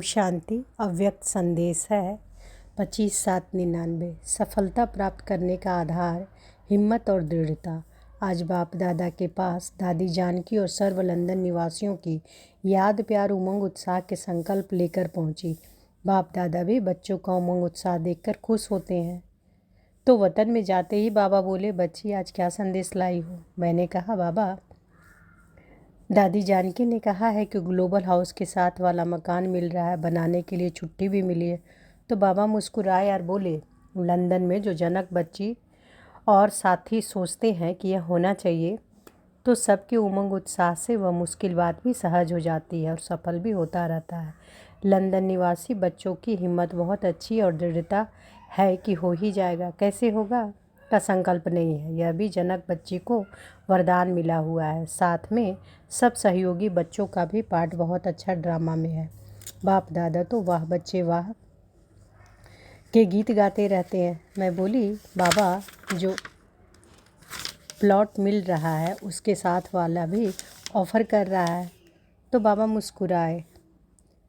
शांति। अव्यक्त संदेश है 25/7/99। सफलता प्राप्त करने का आधार हिम्मत और दृढ़ता। आज बाप दादा के पास दादी जानकी और सर्व लंदन निवासियों की याद, प्यार, उमंग, उत्साह के संकल्प लेकर पहुंची। बाप दादा भी बच्चों का उमंग उत्साह देखकर खुश होते हैं। तो वतन में जाते ही बाबा बोले, बच्ची आज क्या संदेश लाई हो? मैंने कहा, बाबा दादी जानकी ने कहा है कि ग्लोबल हाउस के साथ वाला मकान मिल रहा है, बनाने के लिए छुट्टी भी मिली है। तो बाबा मुस्कुराए और बोले, लंदन में जो जनक बच्ची और साथी सोचते हैं कि यह होना चाहिए, तो सबके उमंग उत्साह से वह मुश्किल बात भी सहज हो जाती है और सफल भी होता रहता है। लंदन निवासी बच्चों की हिम्मत बहुत अच्छी और दृढ़ता है कि हो ही जाएगा। कैसे होगा का संकल्प नहीं है, यह भी जनक बच्ची को वरदान मिला हुआ है। साथ में सब सहयोगी बच्चों का भी पार्ट बहुत अच्छा ड्रामा में है। बाप दादा तो वाह बच्चे वाह के गीत गाते रहते हैं। मैं बोली, बाबा जो प्लॉट मिल रहा है उसके साथ वाला भी ऑफ़र कर रहा है। तो बाबा मुस्कुराए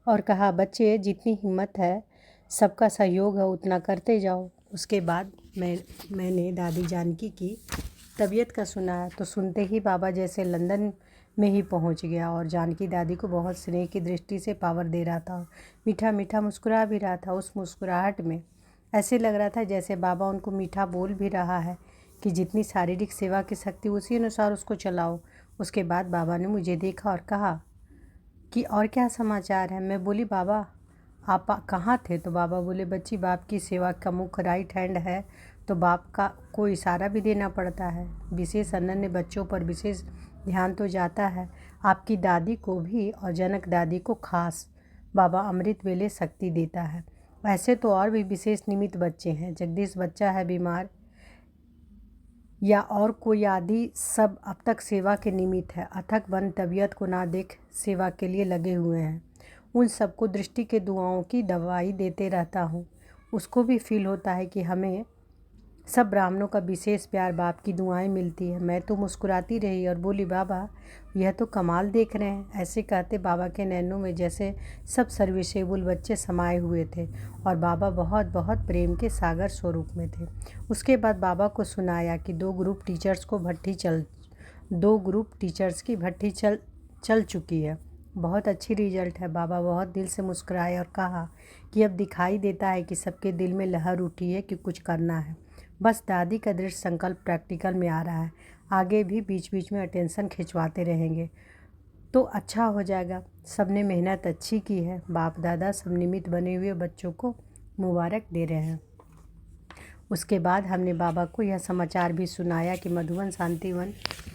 और कहा, बच्चे जितनी हिम्मत है, सबका सहयोग है, उतना करते जाओ। उसके बाद मैंने दादी जानकी की तबीयत का सुना, तो सुनते ही बाबा जैसे लंदन में ही पहुंच गया और जानकी दादी को बहुत स्नेह की दृष्टि से पावर दे रहा था। मीठा मीठा मुस्कुरा भी रहा था। उस मुस्कुराहट में ऐसे लग रहा था जैसे बाबा उनको मीठा बोल भी रहा है कि जितनी शारीरिक सेवा की शक्ति उसी अनुसार उसको चलाओ। उसके बाद बाबा ने मुझे देखा और कहा कि और क्या समाचार है? मैं बोली, बाबा आप कहाँ थे? तो बाबा बोले, बच्ची बाप की सेवा का मुख्य राइट हैंड है, तो बाप का को इशारा भी देना पड़ता है। विशेष अनन्य बच्चों पर विशेष ध्यान तो जाता है। आपकी दादी को भी और जनक दादी को खास बाबा अमृत वेले शक्ति देता है। ऐसे तो और भी विशेष निमित्त बच्चे हैं। जगदीश बच्चा है बीमार या और कोई आदि, सब अब तक सेवा के निमित्त है। अथक बन तबीयत को ना देख सेवा के लिए लगे हुए हैं। उन सबको दृष्टि के दुआओं की दवाई देते रहता हूँ। उसको भी फील होता है कि हमें सब ब्राह्मणों का विशेष प्यार बाप की दुआएं मिलती है। मैं तो मुस्कुराती रही और बोली, बाबा यह तो कमाल देख रहे हैं। ऐसे कहते बाबा के नैनों में जैसे सब सर्विसेबल बच्चे समाये हुए थे और बाबा बहुत बहुत प्रेम के सागर स्वरूप में थे। उसके बाद बाबा को सुनाया कि दो ग्रुप टीचर्स की भट्टी चल चुकी है। बहुत अच्छी रिजल्ट है। बाबा बहुत दिल से मुस्कुराए और कहा कि अब दिखाई देता है कि सबके दिल में लहर उठी है कि कुछ करना है। बस दादी का दृढ़ संकल्प प्रैक्टिकल में आ रहा है। आगे भी बीच बीच में अटेंशन खिंचवाते रहेंगे तो अच्छा हो जाएगा। सबने मेहनत अच्छी की है। बाप दादा सब निमित्त बने हुए बच्चों को मुबारक दे रहे हैं। उसके बाद हमने बाबा को यह समाचार भी सुनाया कि मधुवन शांतिवन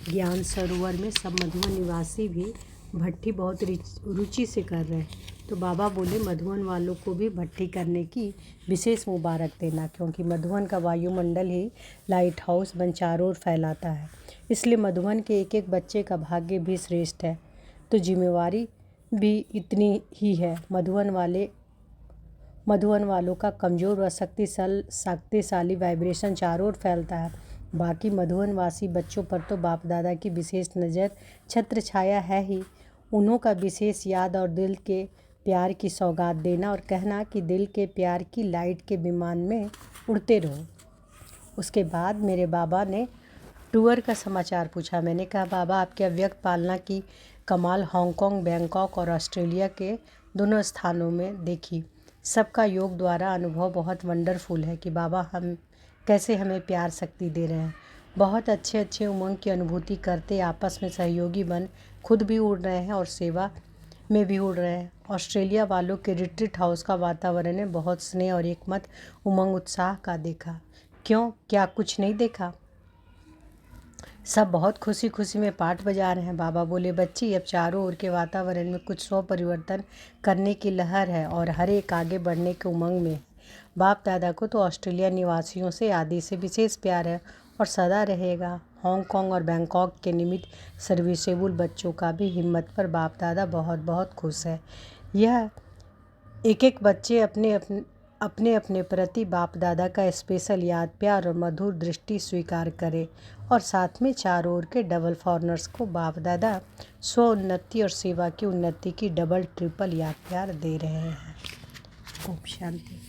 ज्ञान सरोवर में सब मधुवन निवासी भी भट्टी बहुत रुचि से कर रहे हैं। तो बाबा बोले, मधुवन वालों को भी भट्टी करने की विशेष मुबारक देना, क्योंकि मधुवन का वायुमंडल ही लाइट हाउस बन चारों ओर फैलाता है। इसलिए मधुवन के एक एक बच्चे का भाग्य भी श्रेष्ठ है, तो जिम्मेवारी भी इतनी ही है। मधुवन वालों का कमज़ोर व शक्तिशाली वाइब्रेशन चारों ओर फैलता है। बाकी मधुवनवासी बच्चों पर तो बाप दादा की विशेष नज़र छत्र छाया है ही। उन्हों का विशेष याद और दिल के प्यार की सौगात देना और कहना कि दिल के प्यार की लाइट के विमान में उड़ते रहो। उसके बाद मेरे बाबा ने टूर का समाचार पूछा। मैंने कहा, बाबा आपके अव्यक्त पालना की कमाल हांगकांग, बैंकॉक और ऑस्ट्रेलिया के दोनों स्थानों में देखी। सबका योग द्वारा अनुभव बहुत वंडरफुल है कि बाबा हम कैसे हमें प्यार शक्ति दे रहे हैं। बहुत अच्छे उमंग की अनुभूति करते आपस में सहयोगी बन खुद भी उड़ रहे हैं और सेवा में भी उड़ रहे हैं। ऑस्ट्रेलिया वालों के रिट्रीट हाउस का वातावरण ने बहुत स्नेह और एकमत उमंग उत्साह का देखा। क्यों, क्या कुछ नहीं देखा? सब बहुत खुशी खुशी में पाठ बजा रहे हैं। बाबा बोले, बच्ची अब चारों ओर के वातावरण में कुछ सौ परिवर्तन करने की लहर है और हर एक आगे बढ़ने के उमंग में है। बाप दादा को तो ऑस्ट्रेलिया निवासियों से आदि से विशेष प्यार है और सदा रहेगा। हांगकांग और बैंकॉक के निमित्त सर्विसेबल बच्चों का भी हिम्मत पर बाप दादा बहुत बहुत खुश है। यह एक एक बच्चे अपने अपने अपने प्रति बाप दादा का स्पेशल याद, प्यार और मधुर दृष्टि स्वीकार करें और साथ में चारों ओर के डबल फॉरनर्स को बाप दादा स्व उन्नति और सेवा की उन्नति की डबल ट्रिपल याद प्यार दे रहे हैं। ओम शांति।